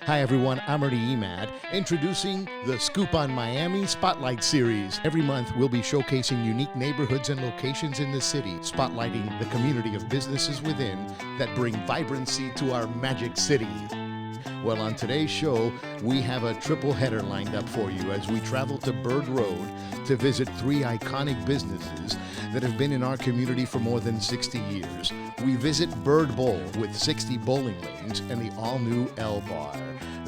Hi everyone, I'm Ernie Emad, introducing the Scoop on Miami Spotlight Series. Every month we'll be showcasing unique neighborhoods and locations in the city, spotlighting the community of businesses within that bring vibrancy to our magic city. Well, on today's show, we have a triple header lined up for you as we travel to Bird Road to visit three iconic businesses that have been in our community for more than 60 years. We visit Bird Bowl with 60 bowling lanes and the all-new L Bar.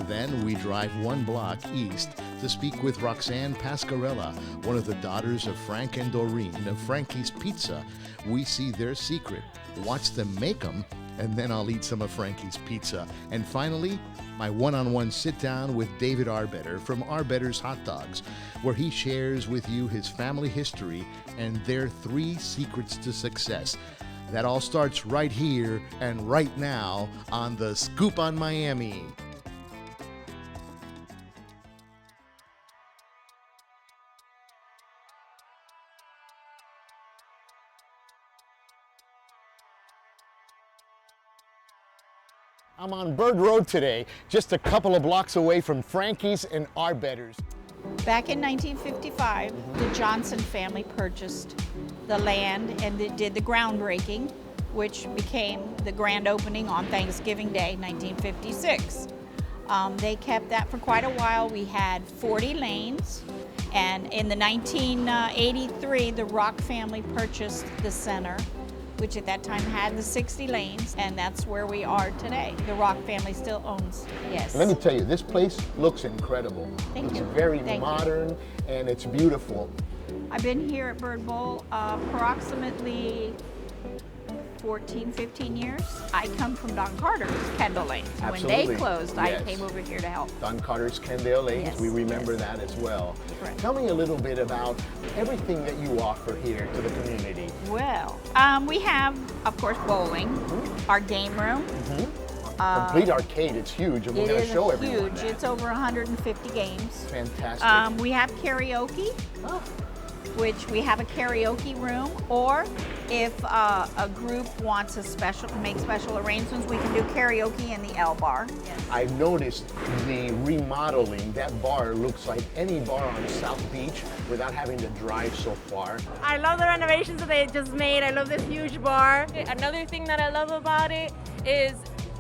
Then we drive one block east to speak with Roxanne Pasquarella, one of the daughters of Frank and Doreen of Frankies Pizza. We see their secret, watch them make them, and then I'll eat some of Frankies Pizza. And finally, my one-on-one sit-down with Dave Arbetter from Arbetter's Hot Dogs, where he shares with you his family history and their 3 secrets to success. That all starts right here and right now on the Scoop on Miami. I'm on Bird Road today, just a couple of blocks away from Frankies and Arbetter's. Back in 1955, the Johnson family purchased the land and they did the groundbreaking, which became the grand opening on Thanksgiving Day, 1956. They kept that for quite a while. We had 40 lanes, and in the 1983, the Rock family purchased the center, which at that time had the 60 lanes, and that's where we are today. The Rock family still owns, yes. Let me tell you, this place looks incredible. Thank you. It's very Thank modern you. And it's beautiful. I've been here at Bird Bowl approximately 14, 15 years. I come from Don Carter's Kendall Lane. When Absolutely. they closed, Yes. I came over here to help. Don Carter's Kendall Lanes, Yes, we remember yes. that as well. Correct. Tell me a little bit about everything that you offer here to the community. Well, we have, of course, bowling, our game room. Complete arcade, it's huge, and we're It going to is show everyone huge. that. It's over 150 games. Fantastic. We have karaoke, Oh. which we have a karaoke room, or if a group wants to make special arrangements, we can do karaoke in the L Bar. I've noticed the remodeling. That bar looks like any bar on South Beach without having to drive so far. I love the renovations that they just made. I love this huge bar. Another thing that I love about it is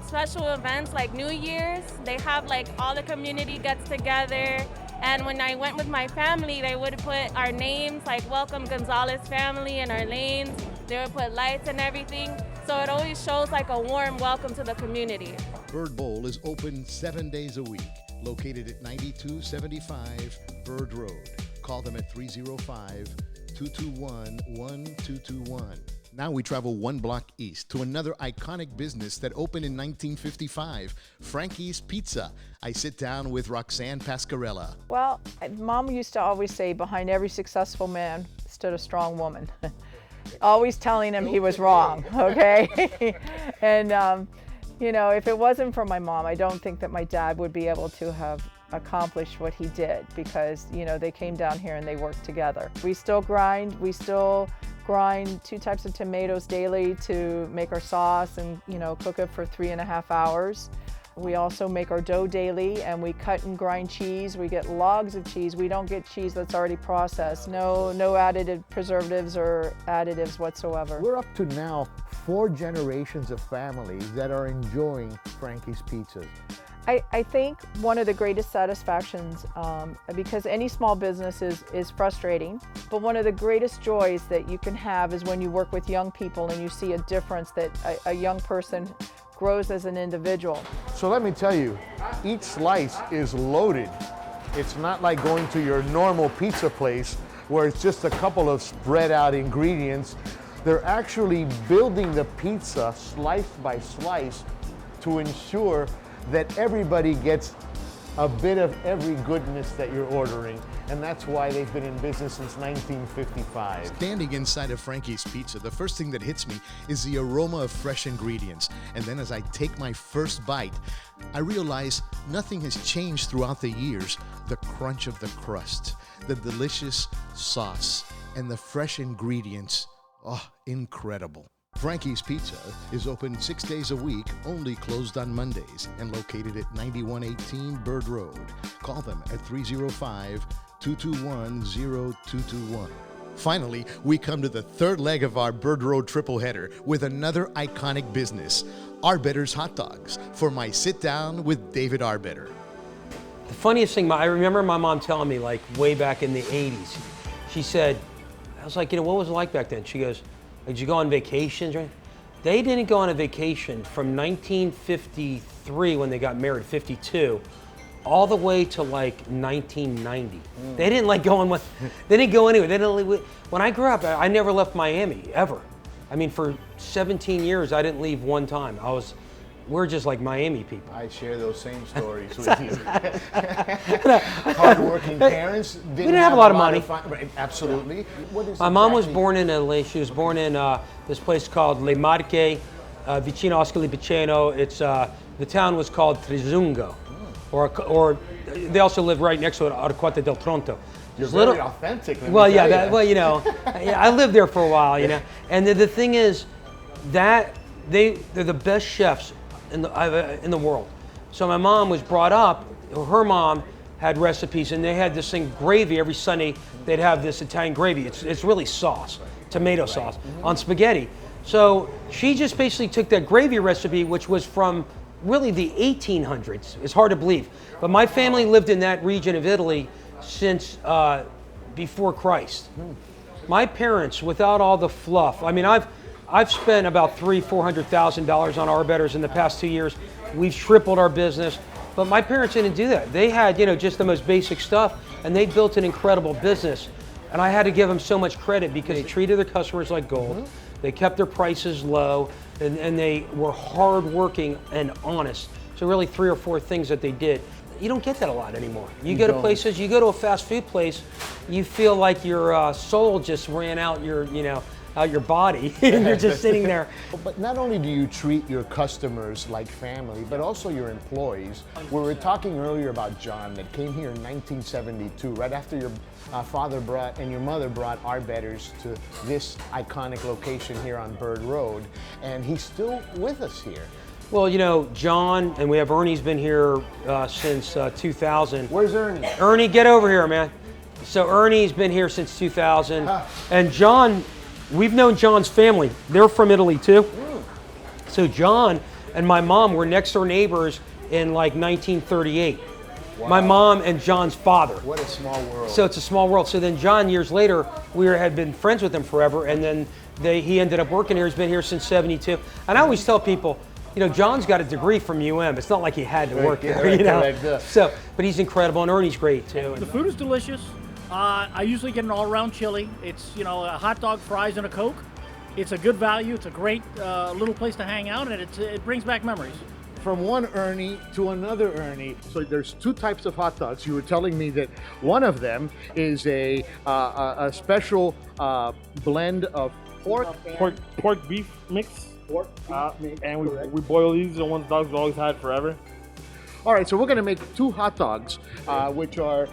special events like New Year's. They have like all the community gets together. And when I went with my family, they would put our names, like Welcome Gonzalez family, in our lanes. They would put lights and everything. So it always shows like a warm welcome to the community. Bird Bowl is open 7 days a week, located at 9275 Bird Road. Call them at 305-221-1221. Now we travel one block east to another iconic business that opened in 1955, Frankies Pizza. I sit down with Roxanne Pasquarella. Well, Mom used to always say, behind every successful man stood a strong woman. Always telling him he was wrong, okay? And, you know, if it wasn't for my mom, I don't think that my dad would be able to have accomplished what he did because, you know, they came down here and they worked together. We still grind 2 types of tomatoes daily to make our sauce and, you know, cook it for 3.5 hours. We also make our dough daily and we cut and grind cheese. We get logs of cheese. We don't get cheese that's already processed. No added preservatives or additives whatsoever. We're up to now 4 generations of families that are enjoying Frankies Pizza. I think one of the greatest satisfactions, because any small business is frustrating, but one of the greatest joys that you can have is when you work with young people and you see a difference that a young person grows as an individual. So let me tell you, each slice is loaded. It's not like going to your normal pizza place where it's just a couple of spread out ingredients. They're actually building the pizza slice by slice to ensure that everybody gets a bit of every goodness that you're ordering, and that's why they've been in business since 1955. Standing inside of Frankies Pizza, the first thing that hits me is the aroma of fresh ingredients, and then as I take my first bite, I realize nothing has changed throughout the years. The crunch of the crust, the delicious sauce, and the fresh ingredients. Oh, incredible. Frankies Pizza is open 6 days a week, only closed on Mondays, and located at 9118 Bird Road. Call them at 305-221-0221. Finally, we come to the third leg of our Bird Road triple header with another iconic business, Arbetter's Hot Dogs, for my sit down with David Arbetter. The funniest thing, I remember my mom telling me, like, way back in the 80s, she said, I was like, what was it like back then? She goes, did you go on vacations? They didn't go on a vacation from 1953 when they got married, 52, all the way to like 1990. They didn't like go on they didn't go anywhere. They didn't. When I grew up, I never left Miami, ever. I mean, for 17 years, I didn't leave one time. We're just like Miami people. I share those same stories with you. Hardworking parents. We didn't have a lot of money. Absolutely. My mom was born in LA. She was born in this place called Le Marche, vicino Oscar Piceno. It's the town was called Trizungo, or they also lived right next to it, Arquata del Tronto. You're very authentic. Well, yeah. I lived there for a while, you know. And the thing is, that they're the best chefs in the world. So my mom was brought up, her mom had recipes, and they had this thing, gravy, every Sunday they'd have this Italian gravy. It's really sauce, tomato sauce, on spaghetti. So she just basically took that gravy recipe, which was from really the 1800s. It's hard to believe. But my family lived in that region of Italy since before Christ. My parents, without all the fluff, I mean, I've spent about $300,000-400,000 on Arbetters in the past 2 years. We've tripled our business, but my parents didn't do that. They had, just the most basic stuff, and they built an incredible business. And I had to give them so much credit because they treated their customers like gold. They kept their prices low, and they were hardworking and honest. So really 3 or 4 things that they did. You don't get that a lot anymore. You go to places, you go to a fast food place, you feel like your soul just ran out your body, and you're just sitting there. But not only do you treat your customers like family, but also your employees. We were talking earlier about John that came here in 1972, right after your father and your mother brought Arbetters to this iconic location here on Bird Road, and he's still with us here. Well, John, and we have Ernie's been here since 2000. Where's Ernie? Ernie, get over here, man. So Ernie's been here since 2000, and John, we've known John's family. They're from Italy too. So John and my mom were next door neighbors in like 1938. Wow. My mom and John's father. What a small world. So it's a small world. So then John, years later, we had been friends with him forever, and then he ended up working here. He's been here since 72. And I always tell people, John's got a degree from UM. It's not like he had to work there, So, but he's incredible, and Ernie's great too. The food is delicious. I usually get an all-around chili. It's, a hot dog, fries, and a Coke. It's a good value. It's a great little place to hang out, and it brings back memories. From one Ernie to another Ernie. So there's 2 types of hot dogs. You were telling me that one of them is a special blend of pork beef mix. And we boil these. The ones dogs always had forever. All right, so we're going to make 2 hot dogs, which are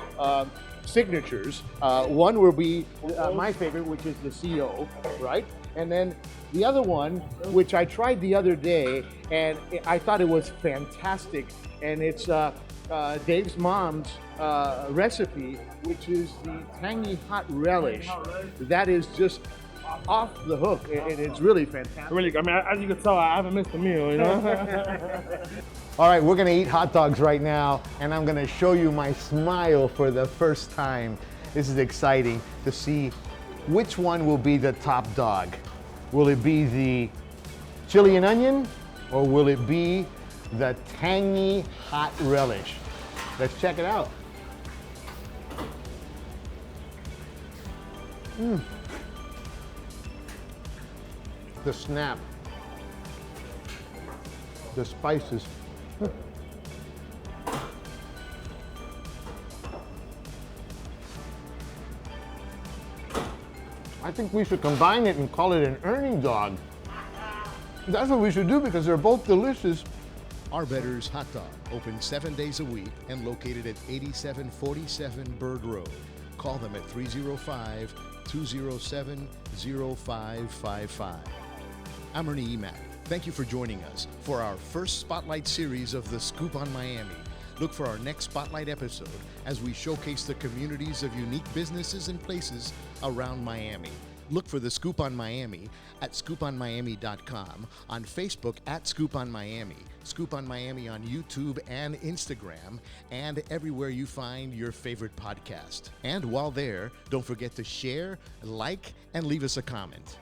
signatures. One will be my favorite, which is the CO, right? And then the other one, which I tried the other day, and I thought it was fantastic, and it's Dave's mom's recipe, which is the tangy hot relish. That is just off the hook, and it's really fantastic. Really, I mean, as you can tell, I haven't missed a meal, All right, we're gonna eat hot dogs right now, and I'm gonna show you my smile for the first time. This is exciting to see which one will be the top dog. Will it be the chili and onion, or will it be the tangy hot relish? Let's check it out. The snap, the spices. I think we should combine it and call it an Ernie dog. That's what we should do because they're both delicious. Arbetter's Hot Dog, open 7 days a week and located at 8747 Bird Road. Call them at 305-207-0555. I'm Ernie Emat. Thank you for joining us for our first Spotlight series of The Scoop on Miami. Look for our next Spotlight episode as we showcase the communities of unique businesses and places around Miami. Look for The Scoop on Miami at scooponmiami.com, on Facebook at Scoop on Miami, Scoop on Miami on YouTube and Instagram, and everywhere you find your favorite podcast. And while there, don't forget to share, like, and leave us a comment.